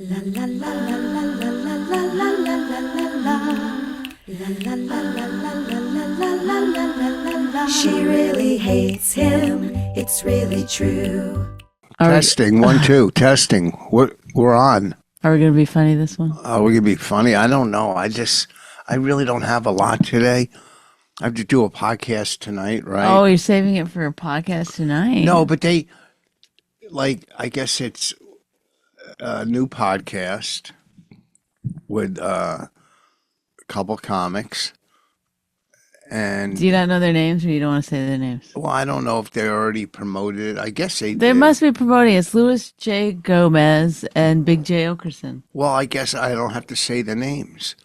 She really hates him. It's really true. Testing, 1, 2, testing. We're on. Are we going to be funny this one? Are we gonna be funny? I don't know. I really don't have a lot today. I have to do a podcast tonight, right? Oh, you're saving it for a podcast tonight? No, but I guess it's a new podcast with a couple comics. And do you not know their names, or you don't want to say their names? Well, I don't know if they already promoted it. I guess they They did. must be promoting. It's Louis J. Gomez and Big J. Okerson. Well, I guess I don't have to say the names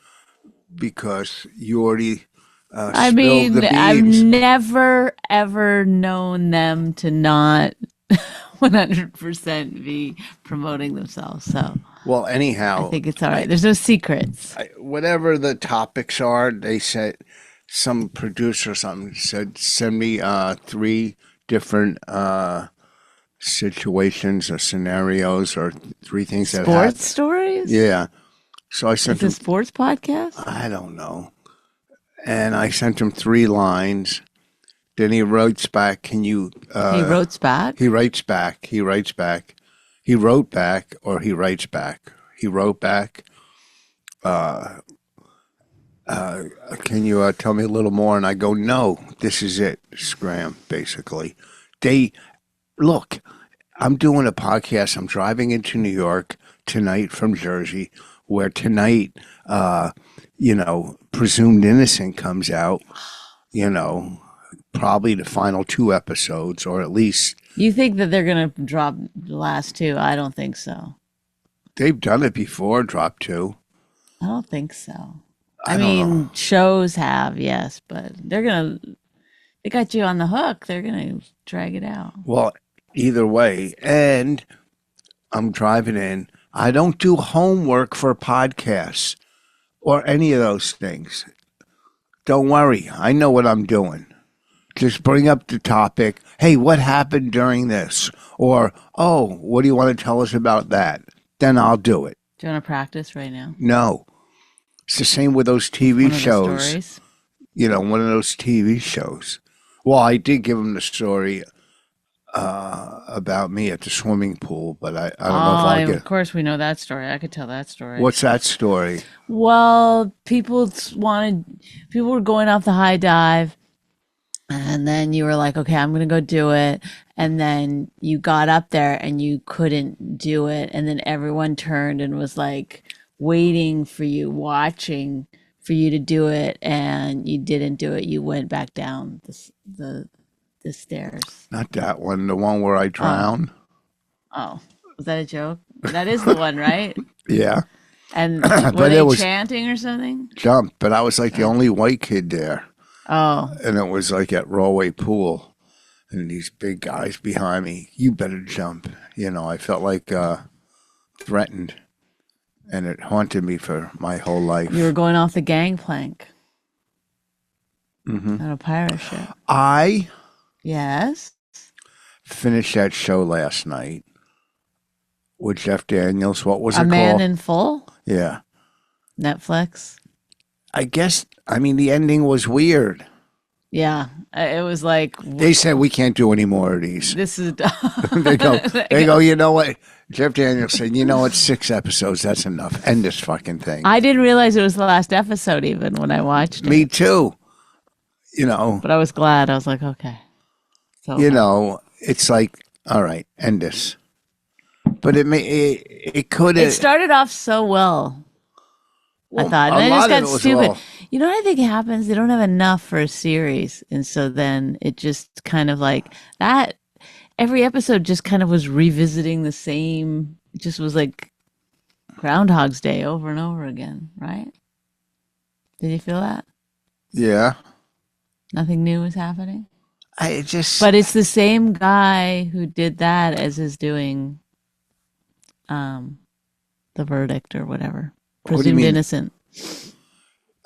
because you already I spilled mean, the beans. I've never, ever known them to not 100% be promoting themselves. So Well, anyhow, I think it's all right. There's no secrets. Whatever the topics are, they said some producer or something said send me 3 different situations or scenarios or 3 things that happened. Sports stories? Yeah. So I sent It's a sports podcast? I don't know. And I sent him 3 lines. Then he writes back, can you... he wrote back? He writes back. He writes back. He wrote back or he writes back. He wrote back. Can you tell me a little more? And I go, no, this is it. Scram, basically. Look, I'm doing a podcast. I'm driving into New York tonight from Jersey, where tonight, Presumed Innocent comes out, probably the final 2 episodes, or at least. You think that they're going to drop the last 2? I don't think so. They've done it before, drop 2. I don't think so. I mean, shows have, yes, but they got you on the hook. They're going to drag it out. Well, either way. And I'm driving in. I don't do homework for podcasts or any of those things. Don't worry. I know what I'm doing. Just bring up the topic. Hey, what happened during this? Or, oh, what do you want to tell us about that? Then I'll do it. Do you want to practice right now? No. It's the same with those TV shows. Stories? One of those TV shows. Well, I did give him the story about me at the swimming pool, but I don't know if I'll get... Of course, we know that story. I could tell that story. What's that story? Well, people were going off the high dive, and then you were like, okay, I'm going to go do it. And then you got up there and you couldn't do it. And then everyone turned and was like waiting for you, watching for you to do it. And you didn't do it. You went back down the stairs. Not that one, the one where I drowned. Oh, was that a joke? That is the one, right? Yeah. And were they chanting or something? Jump, but I was like the only white kid there. Oh. And it was like at Rawway Pool. And these big guys behind me, you better jump. I felt like threatened. And it haunted me for my whole life. You were going off the gangplank. On a pirate ship. Yes. Finished that show last night with Jeff Daniels. What was it called? A Man in Full? Yeah. Netflix? I guess, the ending was weird. Yeah. It was like... They said we can't do any more of these. This is... They go, you know what? Jeff Daniels said, it's 6 episodes. That's enough. End this fucking thing. I didn't realize it was the last episode even when I watched it. Me too. But I was glad. I was like, okay. So, it's like, all right, end this. But it could have... It started off so well. I thought. And then it just got stupid. Well. You know what I think happens? They don't have enough for a series. And so then it just kind of like that. Every episode just kind of was revisiting the same. It just was like Groundhog's Day over and over again, right? Did you feel that? Yeah. Nothing new was happening? But it's the same guy who did that as is doing The Verdict or whatever. Presumed Innocent.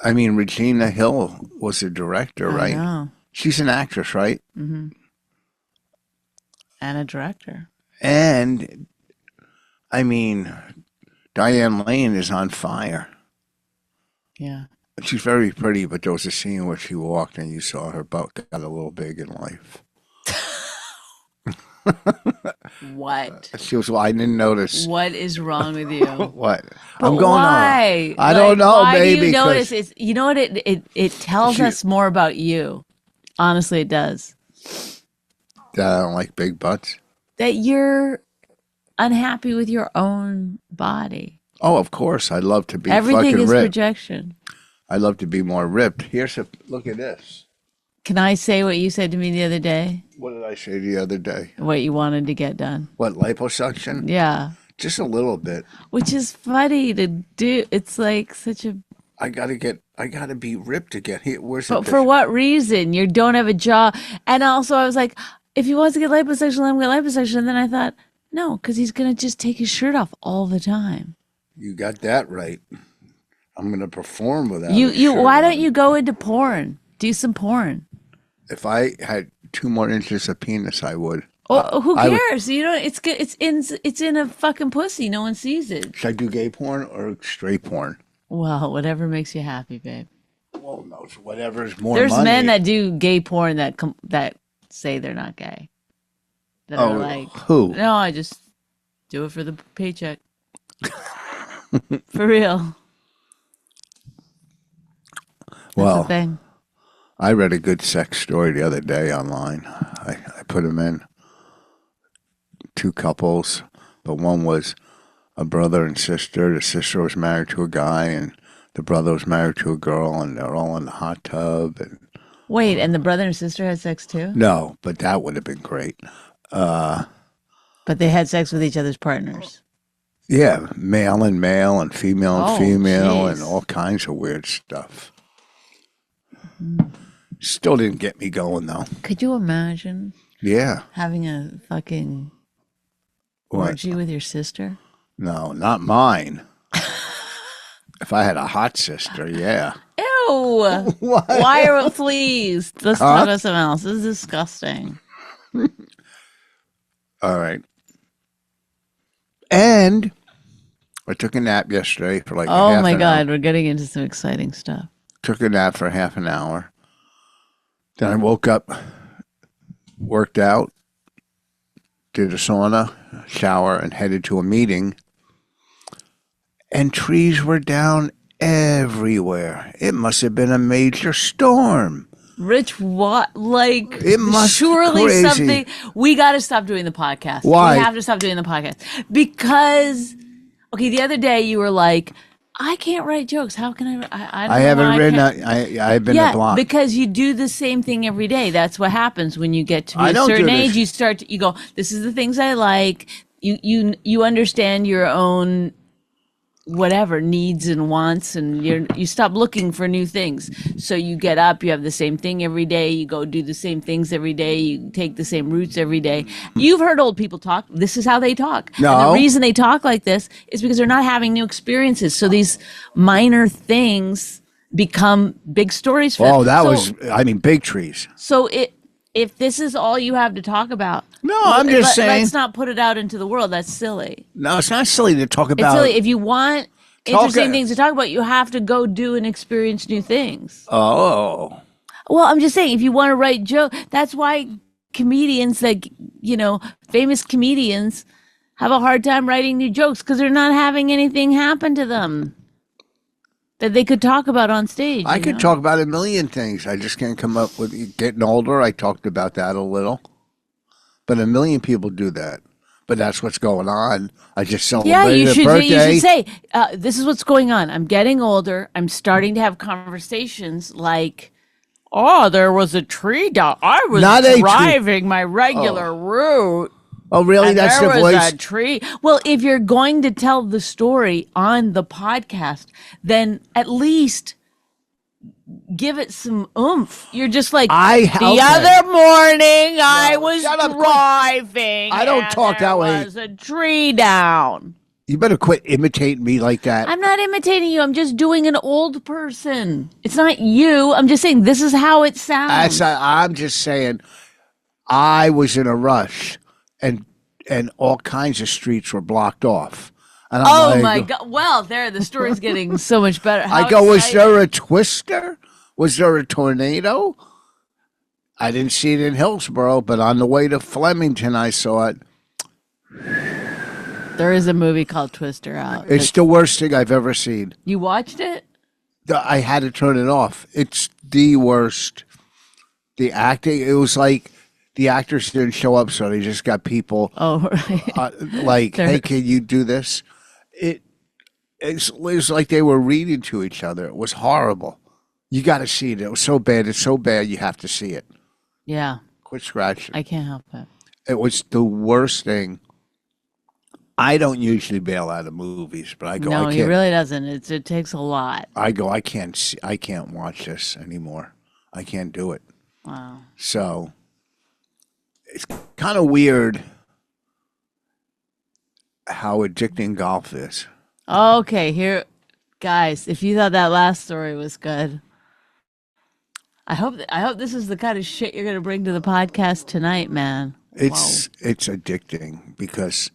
Regina Hill was a director, right? I know. She's an actress, right? Mm-hmm. And a director. And, the Diane Lane is on fire. Yeah. She's very pretty, but there was a scene where she walked and you saw her butt got a little big in life. What? She was, well, I didn't notice. What is wrong with you? What? But I'm going why? on. I don't know, why baby. Do you 'cause notice? It's, you know what? It tells us more about you. Honestly, it does. that I don't like big butts. That you're unhappy with your own body. Oh, of course. I'd love to be Everything fucking is ripped. projection. I'd love to be more ripped. Look at this. Can I say what you said to me the other day? What did I say the other day? What you wanted to get done? What, liposuction? Yeah. Just a little bit. Which is funny to do. It's like such a. I gotta be ripped again. Where's But the for what reason? You don't have a jaw. And also, I was like, if he wants to get liposuction, let him get liposuction. And then I thought, no, because he's going to just take his shirt off all the time. You got that right. I'm gonna perform without You. a Why shirt don't on. you go into porn? Do some porn. If I had 2 more inches of penis, I would. Oh, who I would- cares? You know, it's good. It's in a fucking pussy. No one sees it. Should I do gay porn or straight porn? Well, whatever makes you happy, babe. Well, no, it's whatever's more There's money. men that do gay porn that say they're not gay. That are Oh, like, who? no, I just do it for the paycheck. For real. That's Well, the thing. I read a good sex story the other day online. I put them in. 2 couples, but one was a brother and sister. The sister was married to a guy, and the brother was married to a girl, and they're all in the hot tub. And Wait, and the brother and sister had sex too? no, but that would have been great. But they had sex with each other's partners. Yeah, male and male, and female and Oh, female, jeez. and all kinds of weird stuff. Still didn't get me going though. Could you imagine Yeah. having a fucking What? orgy with your sister? No, not mine. If I had a hot sister, yeah. Ew! What? Why are please? Let's talk about something else. This is disgusting. All right. And I took a nap yesterday for like Oh half my an God, hour. we're getting into some exciting stuff. Took a nap for half an hour. Then I woke up, worked out, did a sauna, shower, and headed to a meeting. And trees were down everywhere. It must have been a major storm. Rich, what? Like, It must be surely crazy. something. We got to stop doing the podcast. Why? We have to stop doing the podcast because, okay, the other day you were like, I can't write jokes. How can I? don't I know haven't why written. can't- I've been Yeah, a block. because you do the same thing every day. That's what happens when you get to be I a don't do certain this. age. You start to, you go, this is the things I like. You understand your own whatever needs and wants, and you stop looking for new things. So you get up, you have the same thing every day, you go do the same things every day, you take the same routes every day. You've heard old people talk. This is how they talk. And No. the reason they talk like this is because they're not having new experiences. So these minor things become big stories for Oh, them. that So- was. I mean, big trees. so if this is all you have to talk about, No, I'm just saying. let's not put it out into the world. That's silly. No, it's not silly to talk It's about. silly. If you want Talk- interesting things to talk about, you have to go do and experience new things. Oh, Well, I'm just saying, if you want to write jokes, that's why comedians, like, famous comedians, have a hard time writing new jokes because they're not having anything happen to them that they could talk about on stage. I you could know? talk about a million things. I just can't come up with. Getting older, I talked about that a little, but a million people do that. But that's what's going on. I just celebrated Yeah, you a should. birthday. You should say, "This is what's going on. I'm getting older. I'm starting to have conversations like." Oh, there was a tree down. I was Not a tree. driving my regular route. Oh, really? And That's there the was voice. a tree. Well, if you're going to tell the story on the podcast, then at least give it some oomph. You're just like, the okay. other morning I was shut up, quit. driving. I don't and talk that way. There was a tree down. You better quit imitating me like that. I'm not imitating you. I'm just doing an old person. It's not you. I'm just saying this is how it sounds. I'm just saying. I was in a rush, and all kinds of streets were blocked off. And Oh I'm my like, God. Well, there, the story's getting so much better. How I go, was exciting. there a twister? Was there a tornado? I didn't see it in Hillsborough, but on the way to Flemington, I saw it. There is a movie called Twister out. It's the worst thing I've ever seen. You watched it? I had to turn it off. It's the worst. The acting, it was like the actors didn't show up, so they just got people Oh, right. like, They're- hey, can you do this? It was like they were reading to each other. It was horrible. You got to see it. It was so bad. It's so bad you have to see it. Yeah, Quit scratching. I can't help it. It was the worst thing. I don't usually bail out of movies, but I go, No, I he can't. really doesn't. it takes a lot. I go, I can't see, I can't watch this anymore. I can't do it. Wow. So it's kind of weird how addicting golf is. Okay, here, guys, if you thought that last story was good, I hope this is the kind of shit you're gonna bring to the podcast tonight, man. It's addicting because,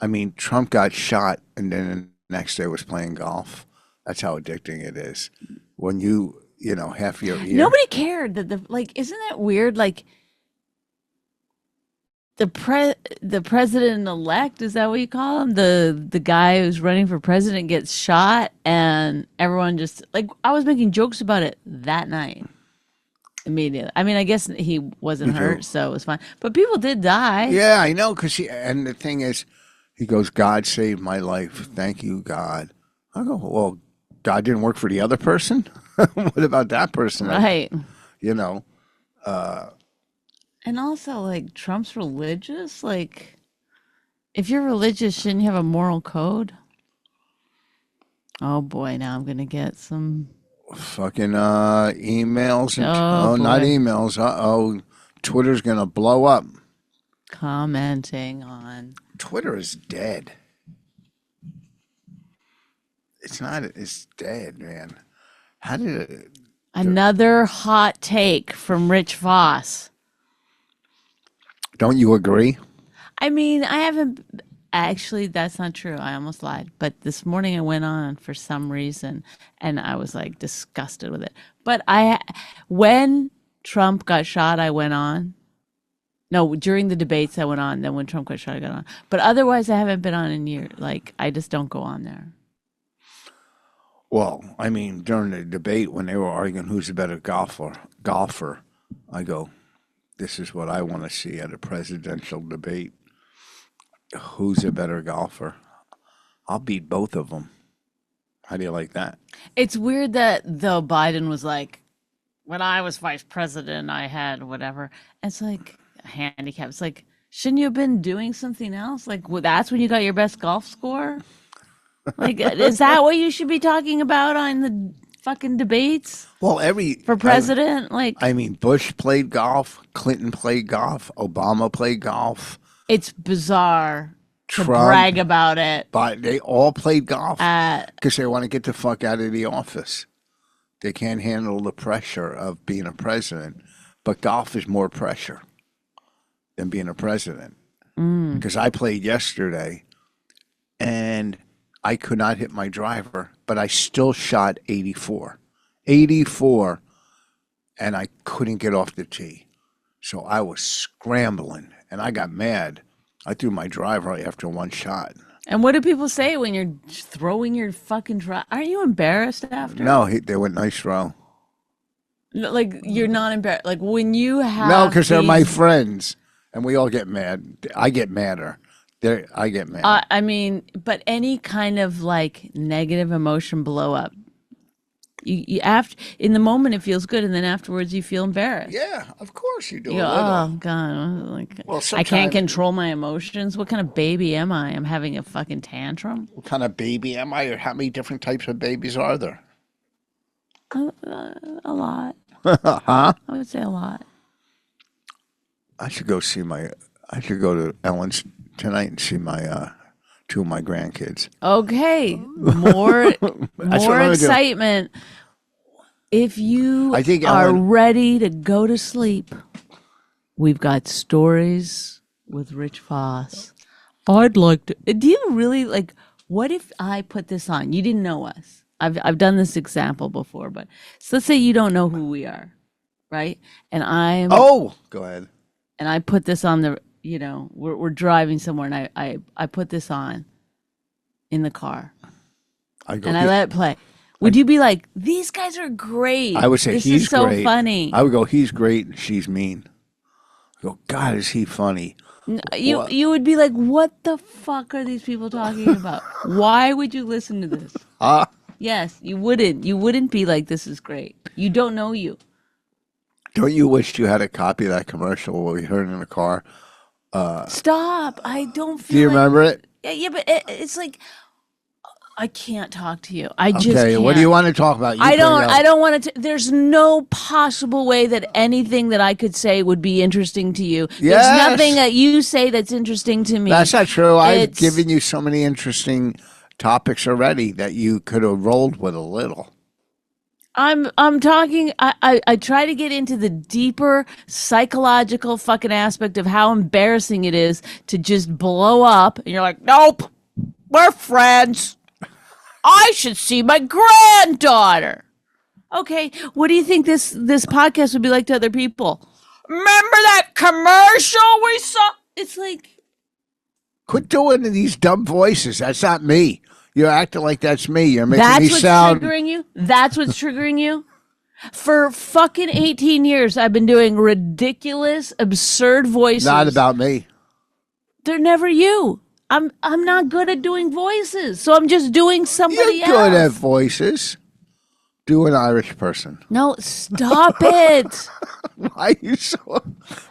I mean, Trump got shot and then the next day was playing golf. That's how addicting it is. When you know, half your ear. Nobody cared that isn't that weird? Like the president elect, is that what you call him? The guy who's running for president gets shot and everyone just I was making jokes about it that night. Immediately. I mean, I guess he wasn't hurt, so it was fine. But people did die. Yeah, I know, and the thing is, he goes, God saved my life. Thank you, God. I go, well, God didn't work for the other person? What about that person? Right. You know. And also, Trump's religious. If you're religious, shouldn't you have a moral code? Oh boy, now I'm gonna get some Fucking emails. And not boy. emails. Uh-oh. Twitter's going to blow up. commenting on. Twitter is dead. It's dead, man. How did it? Another hot take from Rich Voss. Don't you agree? I mean, I haven't actually, that's not true. I almost lied. But this morning I went on for some reason and I was disgusted with it. But when Trump got shot, I went on. No, during the debates I went on. Then when Trump got shot, I got on. But otherwise, I haven't been on in years. I just don't go on there. Well, I mean, during the debate when they were arguing who's the better golfer, I go, this is what I want to see at a presidential debate. Who's a better golfer? I'll beat both of them. How do you like that? It's weird that though Biden was when I was vice president, I had whatever. It's a handicap. It's shouldn't you have been doing something else? That's when you got your best golf score? Is that what you should be talking about on the fucking debates? Well, for president? I mean, Bush played golf, Clinton played golf, Obama played golf. It's bizarre to Trump, brag about it. But they all played golf because they want to get the fuck out of the office. They can't handle the pressure of being a president. But golf is more pressure than being a president. Because I played yesterday and I could not hit my driver, but I still shot 84. 84, and I couldn't get off the tee. So I was scrambling, and I got mad. I threw my driver after one shot. And what do people say when you're throwing your fucking driver? Aren't you embarrassed after? No, they went nice throw. You're not embarrassed. When you have No, because they're my friends, and we all get mad. I get madder. I get mad. I mean, but any kind of negative emotion blow up. You after in the moment it feels good, and then afterwards you feel embarrassed. Yeah, of course you do. You go, oh God, Well, I can't control my emotions. What kind of baby am I? I'm having a fucking tantrum. What kind of baby am I, or how many different types of babies are there? A lot. Huh? I would say a lot. I should go to Ellen's tonight and see my two of my grandkids. Okay, more excitement. If you are ready to go to sleep, we've got stories with Rich Voss. I'd like to. Do you really what if I put this on? You didn't know us. I've done this example before, but so let's say you don't know who we are, right? And Oh, go ahead. and I put this on the, we're driving somewhere, and I put this on in the car, I go. and I let it play. Would you be like, these guys are great? I would say this he's is so great. funny. I would go, he's great, and she's mean. I go, God, is he funny? You would be like, what the fuck are these people talking about? Why would you listen to this? Yes, you wouldn't. You wouldn't be like, this is great. You don't know you. Don't you wish you had a copy of that commercial we heard in the car? Stop. I don't feel Do you remember it? Yeah, but it's like, I can't talk to you. I just Okay, can't. what do you want to talk about? I don't want to. There's no possible way that anything that I could say would be interesting to you. Yes. There's nothing that you say that's interesting to me. That's not true. I've given you so many interesting topics already that you could have rolled with a little. I'm talking. I try to get into the deeper psychological fucking aspect of how embarrassing it is to just blow up, and you're like, nope, we're friends. I should see my granddaughter. Okay, what do you think this podcast would be like to other people? Remember that commercial we saw? It's like, quit doing these dumb voices. That's not me. You're acting like that's me. You're making me what's sound. triggering you? That's what's triggering you? For fucking 18 years, I've been doing ridiculous, absurd voices. Not about me. They're never you. I'm not good at doing voices, so I'm just doing somebody else. You're good at voices. Do an Irish person. No, stop it. Why are you so?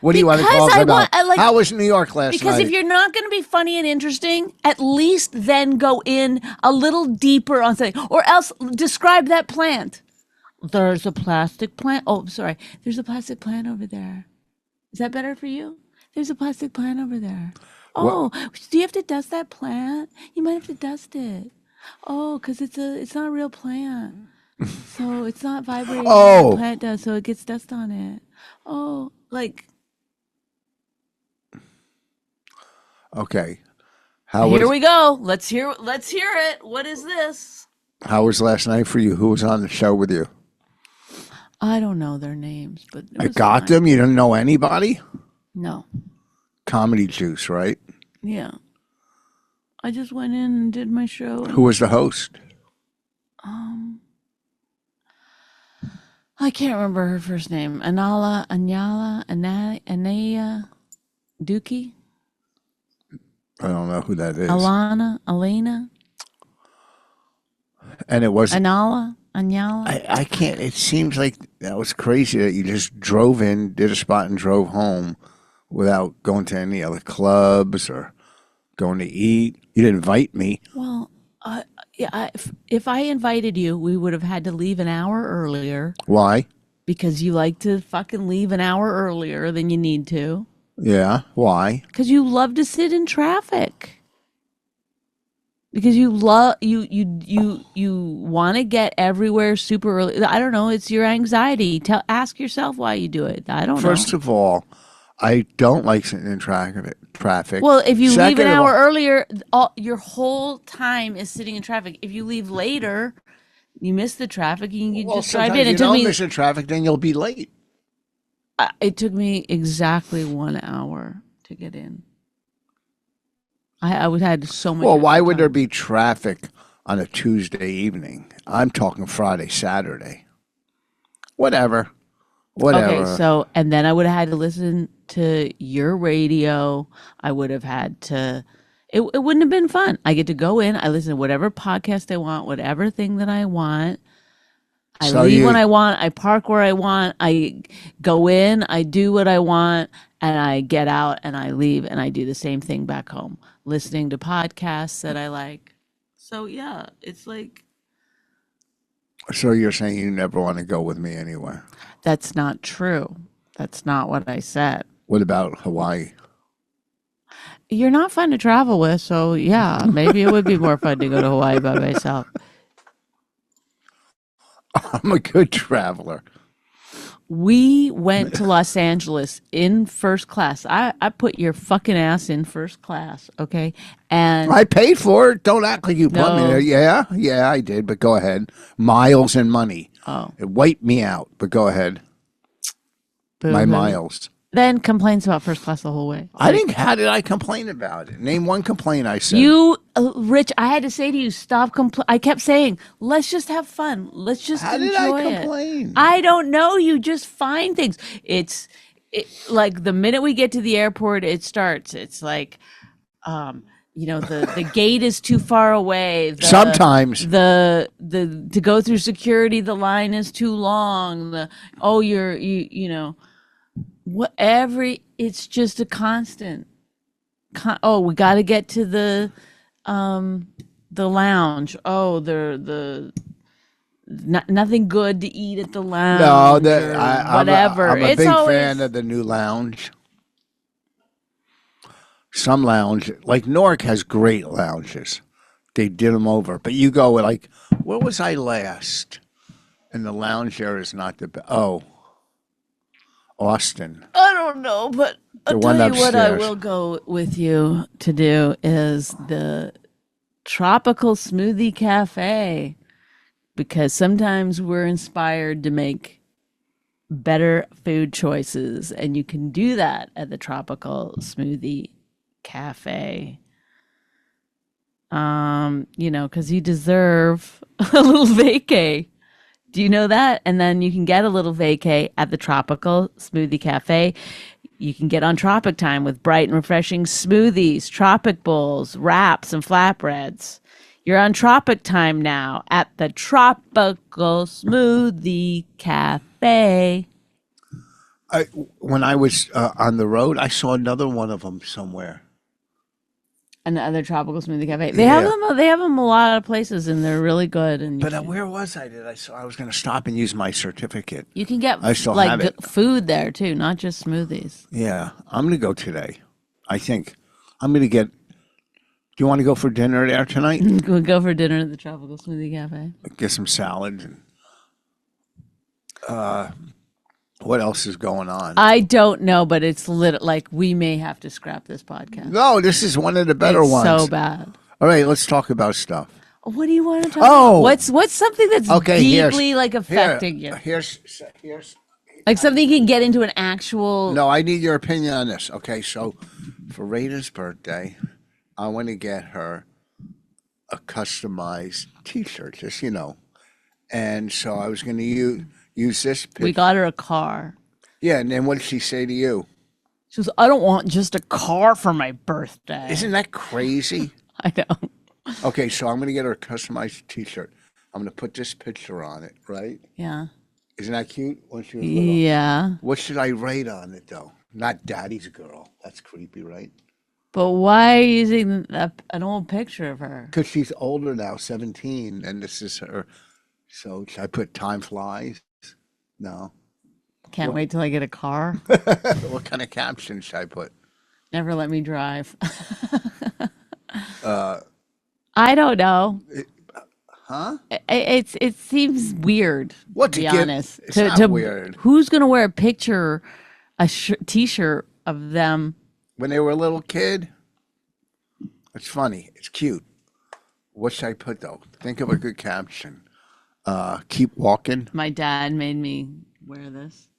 What do you want to talk about? How was New York last night? Because if you're not going to be funny and interesting, at least then go in a little deeper on something, or else describe that plant. There's a plastic plant. Oh, sorry. There's a plastic plant over there. Is that better for you? There's a plastic plant over there. Oh, do you have to dust that plant? You might have to dust it. Oh, because it's not a real plant. So it's not vibrating like the plant does, so it gets dust on it. Oh, like. Okay. Here we go. Let's hear it. What is this? How was last night for you? Who was on the show with you? I don't know their names, but I got them. You didn't know anybody? No. Comedy Juice, right? Yeah. I just went in and did my show. Who was the host? I can't remember her first name. Anaya, Dookie? I don't know who that is. Elena? And it was Anyala? I can't. It seems like that was crazy that you just drove in, did a spot, and drove home without going to any other clubs or going to eat. You didn't invite me. Well, if I invited you, we would have had to leave an hour earlier. Why? Because you like to fucking leave an hour earlier than you need to. Yeah. Why? Because you love to sit in traffic. Because you want to get everywhere super early. I don't know. It's your anxiety. Ask yourself why you do it. I don't know. First of all, I don't like sitting in traffic. Well, if you leave an hour earlier, your whole time is sitting in traffic. If you leave later, you miss the traffic. You can just drive in. If you don't miss the traffic, then you'll be late. It took me exactly 1 hour to get in. I had so much. Well, why would there be traffic on a Tuesday evening? I'm talking Friday, Saturday. Whatever. Okay, so, and then I would have had to listen to your radio. I would have had to, it wouldn't have been fun. I get to go in, I listen to whatever podcast I want, whatever thing that I want. I leave when I want, I park where I want, I go in, I do what I want, and I get out and I leave and I do the same thing back home, listening to podcasts that I like. So yeah, it's like. So you're saying you never want to go with me anywhere? That's not true. That's not what I said. What about Hawaii? You're not fun to travel with, so yeah, maybe it would be more fun to go to Hawaii by myself. I'm a good traveler. We went to Los Angeles in first class. I put your fucking ass in first class, okay? And I paid for it. Don't act like you put me No. there. Yeah, I did. But go ahead. Miles and money. oh, It wiped me out. But go ahead. My boo-hoo. miles. Then complains about first class the whole way. I think. How did I complain about it? Name one complaint I said. You, Rich, I had to say to you, stop I kept saying, let's just have fun. Let's just How did enjoy I it. complain? I don't know. You just find things. It's like the minute we get to the airport, it starts. It's like, the gate is too far away. Sometimes. the to go through security, the line is too long. It's just a constant. We got to get to the lounge. Nothing good to eat at the lounge. No, or whatever. I'm a It's big always, fan of the new lounge. Some lounge, like Newark has great lounges. They did them over. But you go like, where was I last? And the lounge there is not the best. Oh, Austin. I don't know, but I'll one tell you what I upstairs. will go with you to do is the Tropical Smoothie Cafe, because sometimes we're inspired to make better food choices, and you can do that at the Tropical Smoothie Cafe. Because you deserve a little vacay. Do you know that? And then you can get a little vacay at the Tropical Smoothie Cafe. You can get on Tropic Time with bright and refreshing smoothies, tropic bowls, wraps, and flatbreads. You're on Tropic Time now at the Tropical Smoothie Cafe. When I was on the road, I saw another one of them somewhere. And the other Tropical Smoothie Cafe. They have them. They have them a lot of places, and they're really good. And But where was I? I was going to stop and use my certificate. you can get I still have it. food there too, not just smoothies. Yeah, I'm going to go today. I think I'm going to get. Do you want to go for dinner there tonight? We'll go for dinner at the Tropical Smoothie Cafe. Get some salads and. What else is going on? I don't know, but it's like we may have to scrap this podcast. No, this is one of the better It's ones. so bad. All right, let's talk about stuff. What do you want to talk Oh! about? What's something that's deeply affecting you? Here's. Like something you can get into an actual. No, I need your opinion on this. Okay, so for Rita's birthday, I want to get her a customized T-shirt, just and so I was going to use this picture. We got her a car. Yeah, and then what did she say to you? She goes, I don't want just a car for my birthday. Isn't that crazy? I know. Okay, so I'm going to get her a customized T-shirt. I'm going to put this picture on it, right? Yeah. Isn't that cute? When she was little? Yeah. What should I write on it, though? Not Daddy's girl. That's creepy, right? But why are you using an old picture of her? Because she's older now, 17, and this is her. So should I put time flies? No. Can't wait till I get a car. What kind of caption should I put? Never let me drive. I don't know. Huh? It seems weird. What to be to give- honest? it's not weird. Who's gonna wear a picture, T-shirt of them? When they were a little kid? It's funny. It's cute. What should I put, though? Think of a good caption. Keep walking. My dad made me wear this.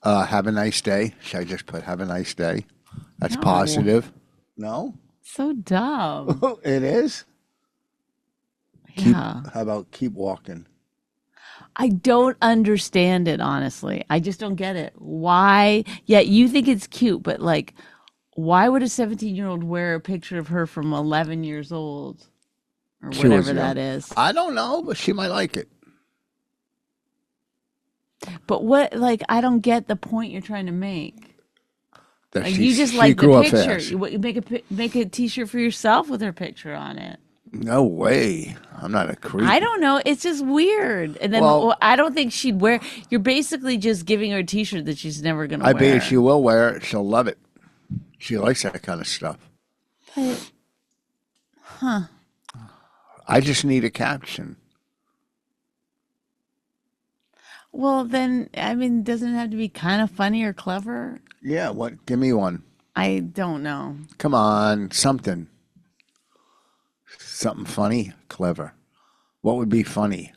Have a nice day. Should I just put have a nice day? That's No. positive. No? So dumb. It is? Yeah. How about keep walking? I don't understand it, honestly. I just don't get it. Why? Yeah, you think it's cute, but like, why would a 17-year-old wear a picture of her from 11 years old? Or She was whatever young. that is. I don't know, but she might like it. But what, like, I don't get the point you're trying to make. That Like, she- you just she like grew the up picture. fast. You make a T-shirt for yourself with her picture on it. No way. I'm not a creep. I don't know. It's just weird. And then Well- I don't think she'd wear. You're basically just giving her a T-shirt that she's never gonna I wear. bet she will wear it. She'll love it. She likes that kind of stuff. But, I just need a caption. Well, then, I mean, doesn't it have to be kind of funny or clever? Yeah, what? Give me one. I don't know. Come on, something. Something funny, clever. What would be funny?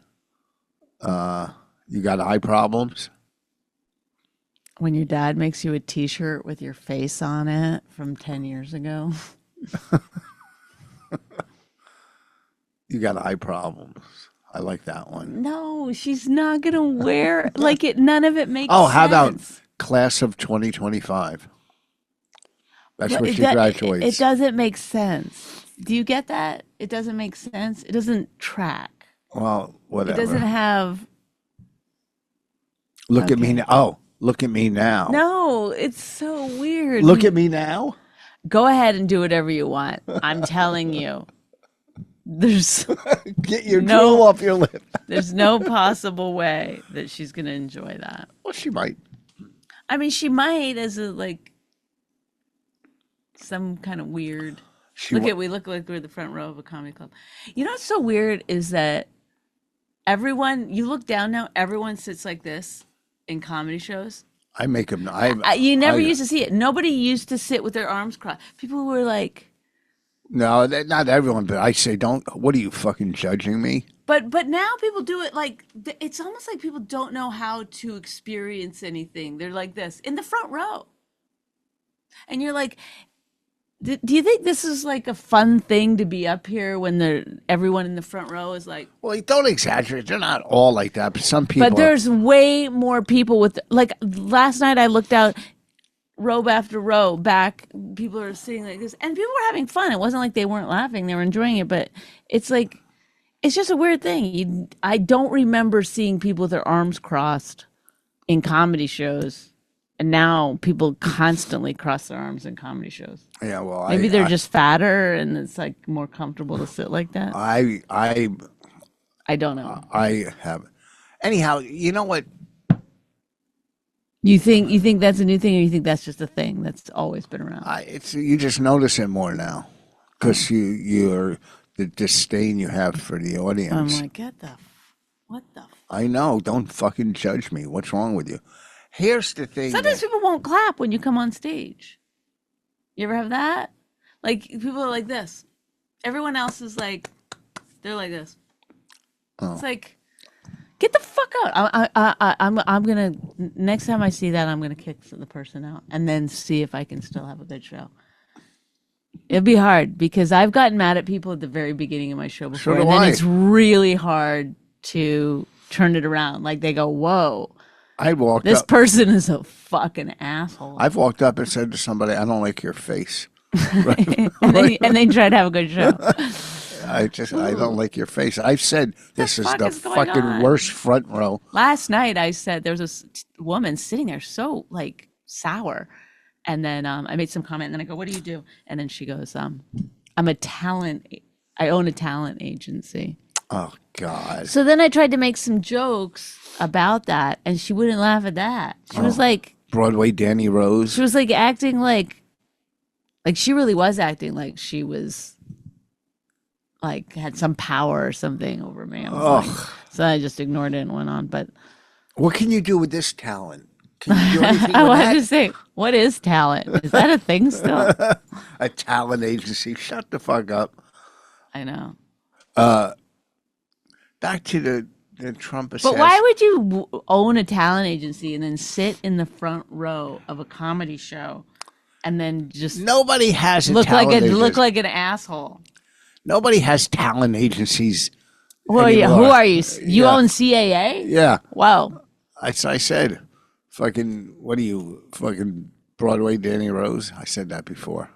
You got eye problems? When your dad makes you a T-shirt with your face on it from 10 years ago. You got eye problems. I like that one. No, she's not gonna wear like it. None of it makes Oh, sense. how about class of 2025? That's But where it, she do- graduates. it doesn't make sense. Do you get that? It doesn't make sense. It doesn't track. Well, It whatever. doesn't have. Look at me Okay. now. Oh, look at me now. No, it's so weird. Look at me now. Go ahead and do whatever you want. I'm telling you. There's Get your No. drool off your lip. there's no possible way that she's gonna enjoy that. Well, she might. I mean, she might as a like some kind of weird. We look like we're the front row of a comedy club. You know what's so weird is that everyone, you look down now, everyone sits like this in comedy shows. I make them. You never used to see it. Nobody used to sit with their arms crossed. People were like, No, not everyone, but I say, don't. What are you fucking judging me? but now people do it like it's almost like people don't know how to experience anything. They're like this in the front row, and you're like, do you think this is like a fun thing to be up here when everyone in the front row is like? Well, don't exaggerate. They're not all like that, but some people. But there's way more people with like last night I looked out row after row back, people are sitting like this and people were having fun. It wasn't like they weren't laughing, they were enjoying it, but it's like it's just a weird thing. I don't remember seeing people with their arms crossed in comedy shows. And now people constantly cross their arms in comedy shows. Yeah, well, Maybe they're just fatter and it's like more comfortable to sit like that. I don't know. I have. Anyhow, you know what? You think that's a new thing, or you think that's just a thing that's always been around? It's you just notice it more now because you're the disdain you have for the audience. I'm like, what the? I know. Don't fucking judge me. What's wrong with you? Here's the thing. Sometimes people won't clap when you come on stage. You ever have that? Like people are like this. Everyone else is like, they're like this. Oh. It's like, get the fuck out. I'm gonna next time I see that, I'm gonna kick the person out and then see if I can still have a good show. It'd be hard because I've gotten mad at people at the very beginning of my show before, So do and then I. it's really hard to turn it around. Like they go, "Whoa, I walked this up. person is a fucking asshole." I've walked up and said to somebody, "I don't like your face." and they try to have a good show. I don't like your face. I've said this is fuck the is going fucking on? worst front row. Last night I said there was this woman sitting there so like sour, and then I made some comment, and then I go, "What do you do?" And then she goes, "I'm a talent. I own a talent agency." Oh God. So then I tried to make some jokes about that, and she wouldn't laugh at that. She was like, Broadway Danny Rose. she was like acting like she really was acting like she was like had some power or something over me. I was like, so I just ignored it and went on. But What can you do with this talent? Can you do anything I with wanted that? to say, what is talent? Is that a thing still? A talent agency. Shut the fuck up. I know. Back to the Trump But assassin. why would you own a talent agency and then sit in the front row of a comedy show and then just Nobody has a look talent agency. like an asshole? Nobody has talent agencies. Who are you? anymore. Who are you? You Yeah. own CAA? Yeah. Wow. I said, fucking, what are you, fucking Broadway Danny Rose? I said that before,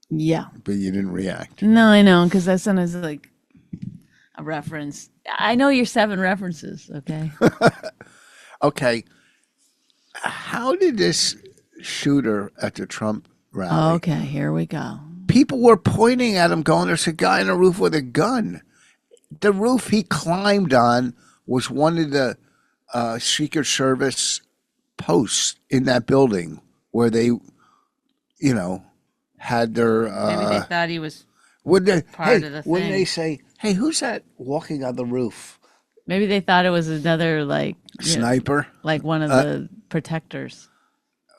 Yeah. but you didn't react. No, I know, because that's sometimes like a reference. I know your 7 references, okay? Okay. How did this shooter at the Trump rally? Okay, here we go. People were pointing at him going, there's a guy on a roof with a gun. The roof he climbed on was one of the Secret Service posts in that building where they, had their... Maybe they thought he was Would they, part of the wouldn't thing. they say, hey, who's that walking on the roof? Maybe they thought it was another like Sniper. like one of the protectors.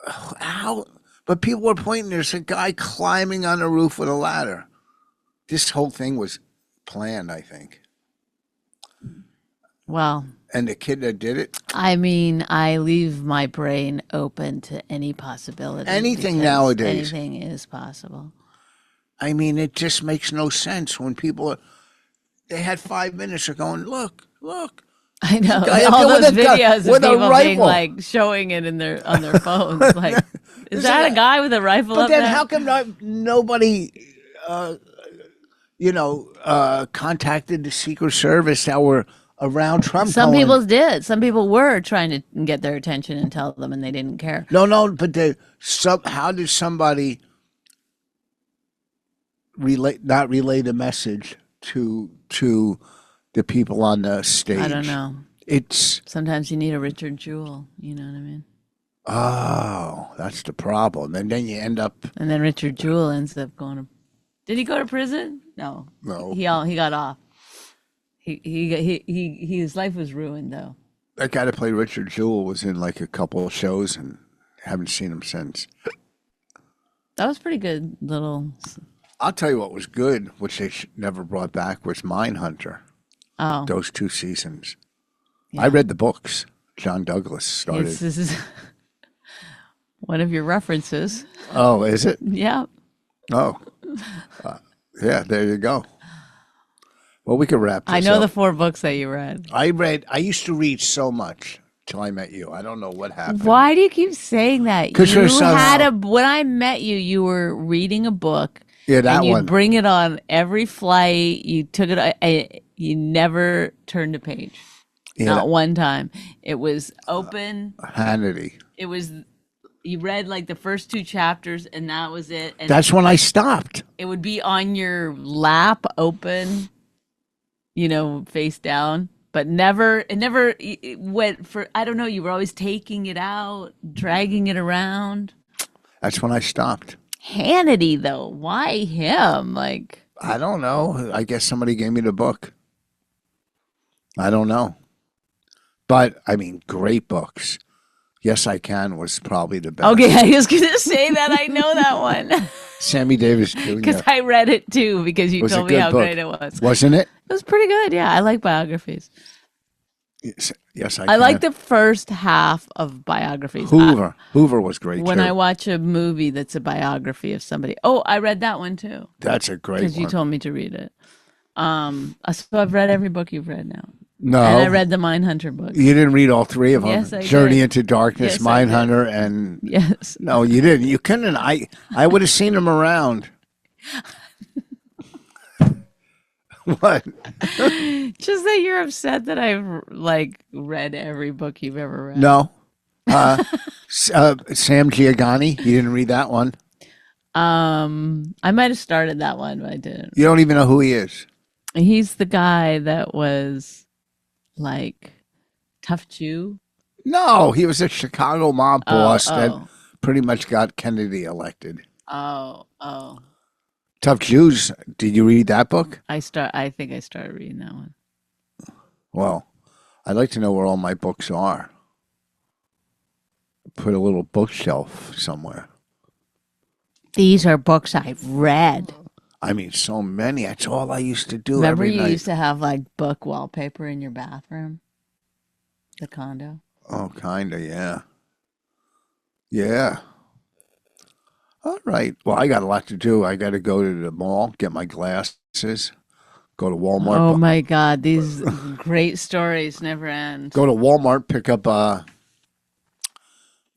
How? But people were pointing. There's a guy climbing on the roof with a ladder. This whole thing was planned, I think. Well, And the kid that did it, I mean, I leave my brain open to any possibility. Anything because nowadays. anything is possible. I mean, it just makes no sense when people they had 5 minutes of going, look. I know guy up all there those with a gun- videos of with a people being rifle. like showing it in their on their phones. Like, is that a guy with a rifle But up then there? how come nobody, contacted the Secret Service that were around Trump? Some going, people did. Some people were trying to get their attention and tell them, and they didn't care. No, but how did somebody not relay the message to the people on the stage? I don't know. It's Sometimes you need a Richard Jewell. You know what I mean? oh, that's the problem, and then you end up And then Richard Jewell ends up going to. Did he go to prison? No. No. He got off. His life was ruined though. that guy that played Richard Jewell was in like a couple of shows and haven't seen him since. That was pretty good little. I'll tell you what was good, which they never brought back, was Mindhunter. Oh, Those 2 seasons. Yeah. I read the books. John Douglas started. this is one of your references. Oh, is it? Yeah. Oh, yeah. There you go. Well, we could wrap this I know up. the 4 books that you read. I used to read so much till I met you. I don't know what happened. Why do you keep saying that? 'Cause you you're somehow- when I met you, you were reading a book. Yeah, that and you'd one. bring it on every flight. You took it. You never turned a page. Yeah, Not one time. It was open. Hannity. It was. You read like the first 2 chapters, and that was it. And That's when I stopped. it would be on your lap, open. Face down. But it went for. I don't know. You were always taking it out, dragging it around. That's when I stopped. Hannity, though, why him? Like, I don't know. I guess somebody gave me the book. I don't know. But, I mean, great books. Yes, I Can was probably the best. okay, I was gonna say that. I know that one Sammy Davis Jr. because I read it too. Because you was a told me good how book. great it was. Wasn't it? It was pretty good. Yeah, I like biographies. Yes, I I like the first half of biographies. Hoover was great, When too. I watch a movie that's a biography of somebody. Oh, I read that one too That's a great because one. you told me to read it. So I've read every book you've read now, No. and I read the Mindhunter book. You didn't read all 3 of them. Yes, I Journey did. into Darkness, Yes, I did. Mindhunter, and... Yes. No, you didn't. You couldn't. I would have seen them around. What? Just that you're upset that I've like read every book you've ever read. No. Sam Giovanni, you didn't read that one. I might have started that one, but I didn't. You don't even know who he is. He's the guy that was like tough Jew. No, he was a Chicago mob boss that oh. pretty much got Kennedy elected. Oh. Tough Jews. Did you read that book? I think I started reading that one. Well, I'd like to know where all my books are. Put a little bookshelf somewhere. These are books I've read. I mean, so many. That's all I used to do Remember every you night. used to have like book wallpaper in your bathroom? The condo? Oh, kind of, yeah. Yeah. All right. Well, I got a lot to do. I got to go to the mall, get my glasses, go to Walmart. Oh my God, these great stories never end. Go to Walmart, pick up a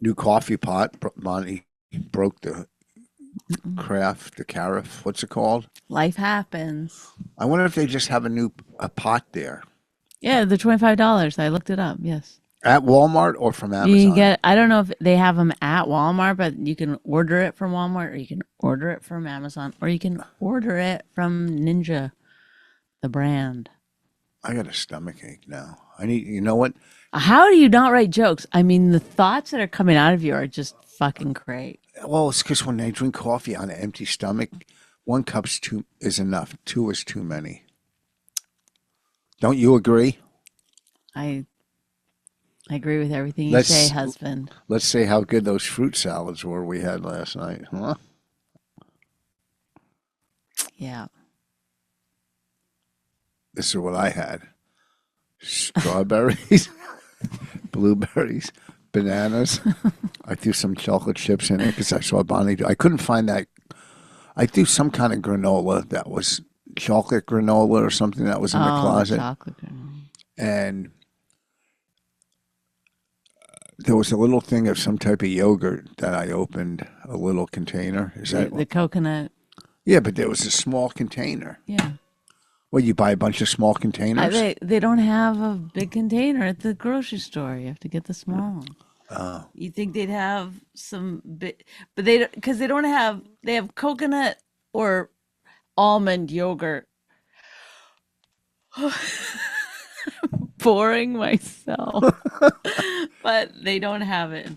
new coffee pot. Monty broke the carafe. What's it called? Life happens. I wonder if they just have a pot there. Yeah, the $25. I looked it up. Yes. At Walmart or from Amazon? You can get, I don't know if they have them at Walmart, but you can order it from Walmart or you can order it from Amazon or you can order it from Ninja, the brand. I got a stomach ache now. You know what? How do you not write jokes? I mean, the thoughts that are coming out of you are just fucking great. Well, it's because when I drink coffee on an empty stomach, 1 cup is enough. 2 is too many. Don't you agree? I agree with everything you Let's- say, husband. Let's say how good those fruit salads were we had last night, huh? Yeah. This is what I had: strawberries, blueberries, bananas. I threw some chocolate chips in it because I saw Bonnie do. I couldn't find that. I threw some kind of granola that was chocolate granola or something that was in the closet, chocolate granola. and there was a little thing of some type of yogurt that I opened, a little container. Is that The coconut. Yeah, but there was a small container. Yeah. Well, you buy a bunch of small containers? They don't have a big container at the grocery store. You have to get the small one. Oh. You think they'd have some big, but they don't, because they have coconut or almond yogurt. Boring myself, but they don't have it.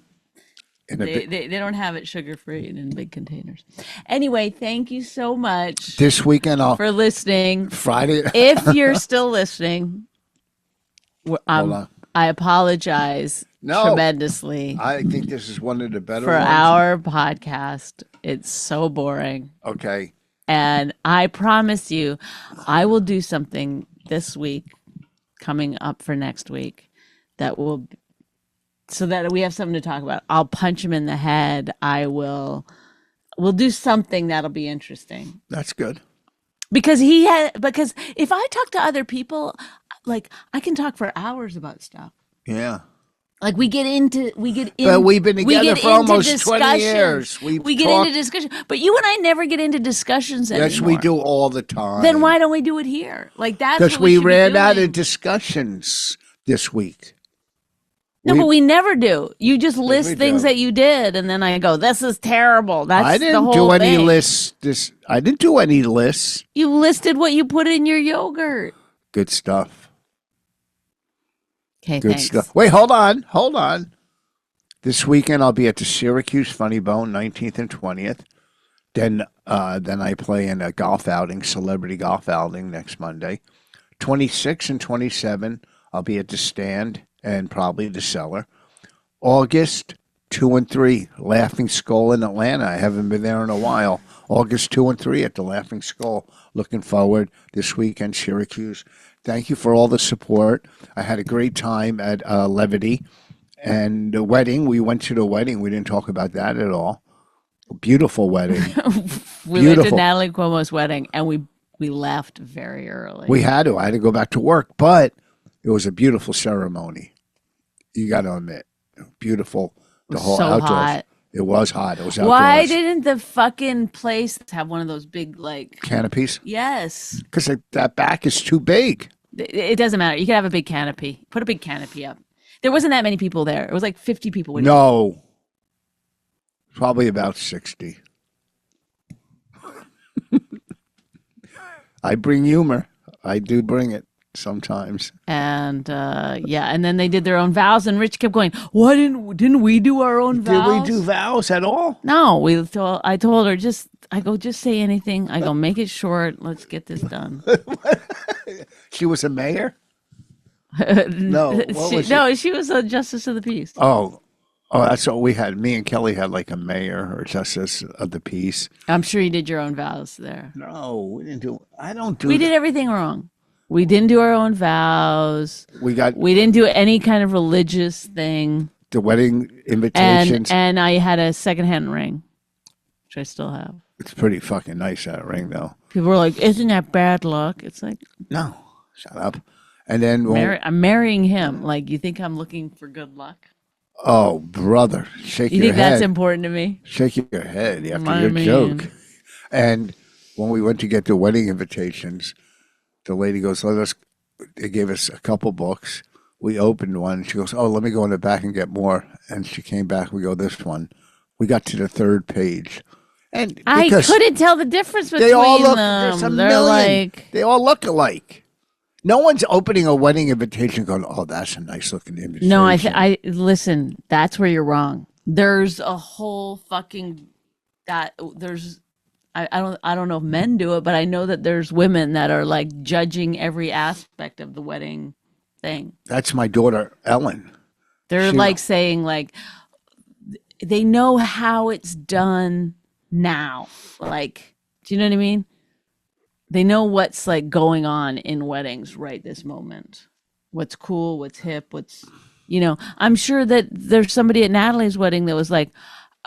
They don't have it sugar free and in big containers. Anyway, thank you so much This weekend, for listening. Friday. If you're still listening, Hold on. I apologize tremendously I think this is one of the better for ones. our podcast. It's so boring. Okay. And I promise you, I will do something this week coming up for next week that will, so that we have something to talk about. I'll punch him in the head. We'll do something that'll be interesting. That's good. Because because if I talk to other people, like I can talk for hours about stuff. Yeah. Like we get into But we've been together for almost 20 years. We get into discussion. But you and I never get into discussions anymore. Yes, we do all the time. Then why don't we do it here? Like that's because what we ran out doing. of discussions this week. No, but we never do. You just list we things do. that you did, and then I go, "This is terrible." That's I the didn't whole do any thing. lists. I didn't do any lists. You listed what you put in your yogurt. Good stuff. Okay, Good thanks. stuff. Wait, hold on. This weekend I'll be at the Syracuse Funny Bone, 19th and 20th. Then I play in a golf outing, celebrity golf outing next Monday. 26 and 27, I'll be at the Stand and probably the Cellar. August 2 and 3, Laughing Skull in Atlanta. I haven't been there in a while. August 2 and 3 at the Laughing Skull. Looking forward this weekend, Syracuse. Thank you for all the support. I had a great time at Levity. And the wedding, we went to the wedding. We didn't talk about that at all. Beautiful wedding. We went to Natalie Cuomo's wedding, and we left very early. We had to. I had to go back to work, but it was a beautiful ceremony. You got to admit, beautiful. The whole so outdoors. hot. It was hot. It was outdoors. Why didn't the fucking place have one of those big like Canopies? Yes. Because that back is too big. It doesn't matter. You can have a big canopy. Put a big canopy up. There wasn't that many people there. It was like 50 people. No. Probably about 60. I bring humor. I do bring it sometimes. And and then they did their own vows, and Rich kept going, "Why didn't we do our own vows? Did we do vows at all? No, I told her just say anything. I go, make it short. Let's get this done. She was a mayor? No. She was a justice of the peace. Oh, that's what we had. Me and Kelly had like a mayor or justice of the peace. I'm sure you did your own vows there. No, we didn't do. I don't do. We did everything wrong. We didn't do our own vows. We didn't do any kind of religious thing. The wedding invitations. And I had a secondhand ring, which I still have. It's pretty fucking nice, that ring, though. People were like, "Isn't that bad luck?" It's like, no, shut up. And then I'm marrying him. Like, you think I'm looking for good luck? Oh, brother, shake your head. You think that's important to me? Shake your head after your joke. And when we went to get the wedding invitations, the lady goes, they gave us a couple books. We opened one. She goes, "Oh, let me go in the back and get more." And she came back. We go, "This one." We got to the third page. And I couldn't tell the difference between them. There's a They're million. like, they all look alike. No one's opening a wedding invitation going, "Oh, that's a nice looking invitation." no, I listen. That's where you're wrong. There's a whole fucking I don't know if men do it, but I know that there's women that are like judging every aspect of the wedding thing. That's my daughter, Ellen. They're She- like saying like they know how it's done now. Like, do you know what I mean? They know what's like going on in weddings right this moment. What's cool, what's hip, I'm sure that there's somebody at Natalie's wedding that was like,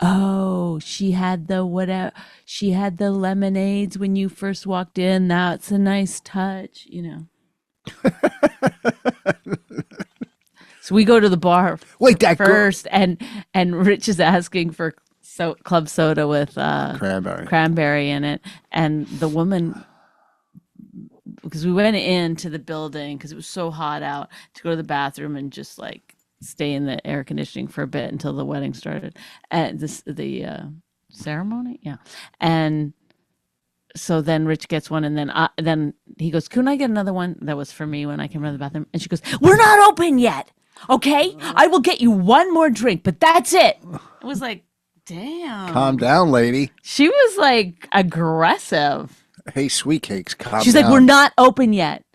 oh, she had the whatever, she had the lemonades when you first walked in. That's a nice touch, So we go to the bar Wait, that girl- first, and Rich is asking for club soda with cranberry in it, and the woman, because we went into the building because it was so hot out, to go to the bathroom and just like stay in the air conditioning for a bit until the wedding started, and the ceremony, yeah. And so then Rich gets one, and then he goes, "Can I get another one?" That was for me when I came out of the bathroom, and she goes, "We're not open yet. Okay, I will get you one more drink, but that's it." It was like, damn. Calm down, lady. She was like aggressive. Hey, sweet cakes, calm She's down. like, "We're not open yet."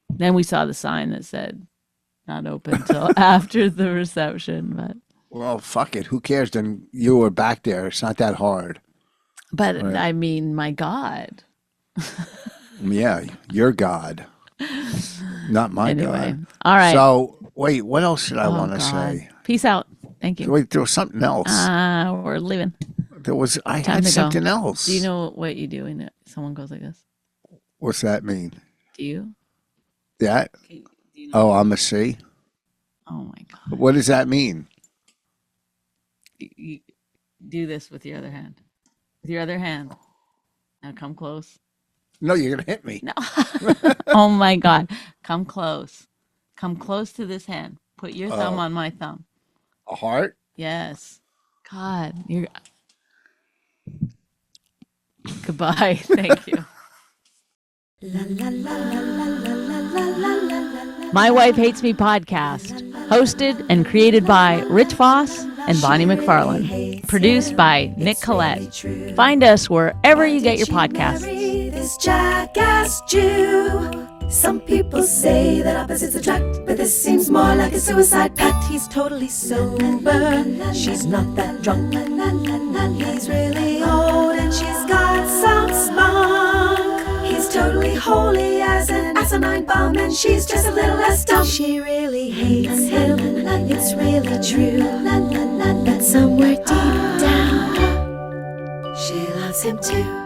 Then we saw the sign that said, "Not open till after the reception." But Well, fuck it. Who cares? Then you were back there. It's not that hard. Right. I mean, my God. Yeah, your God. Not my Anyway, God. all right. So, wait, what else did I want to God. say? Peace out. Thank you. Wait, there was something else. We're leaving. I Time had to go. something else. Do you know what you do when someone goes like this? What's that mean? Do you? That? Do you know? Oh, I'm a C? Oh my God. What does that mean? You do this with your other hand. With your other hand. Now come close. No, you're going to hit me. No. Oh my God. Come close. Come close to this hand. Put your thumb on my thumb. A heart? Yes. God. You're. Goodbye. Thank you. My Wife Hates Me podcast, hosted and created by Rich Voss and Bonnie McFarlane, produced by Nick Collette. Find us wherever you get your podcasts. This jackass Jew. Some people say that opposites attract, but this seems more like a suicide pact. He's totally sober, she's not that drunk. He's really old and she's got some spunk. He's totally holy as an asinine bomb, and she's just a little less dumb. She really hates him, it's really true. But somewhere deep down, she loves him too.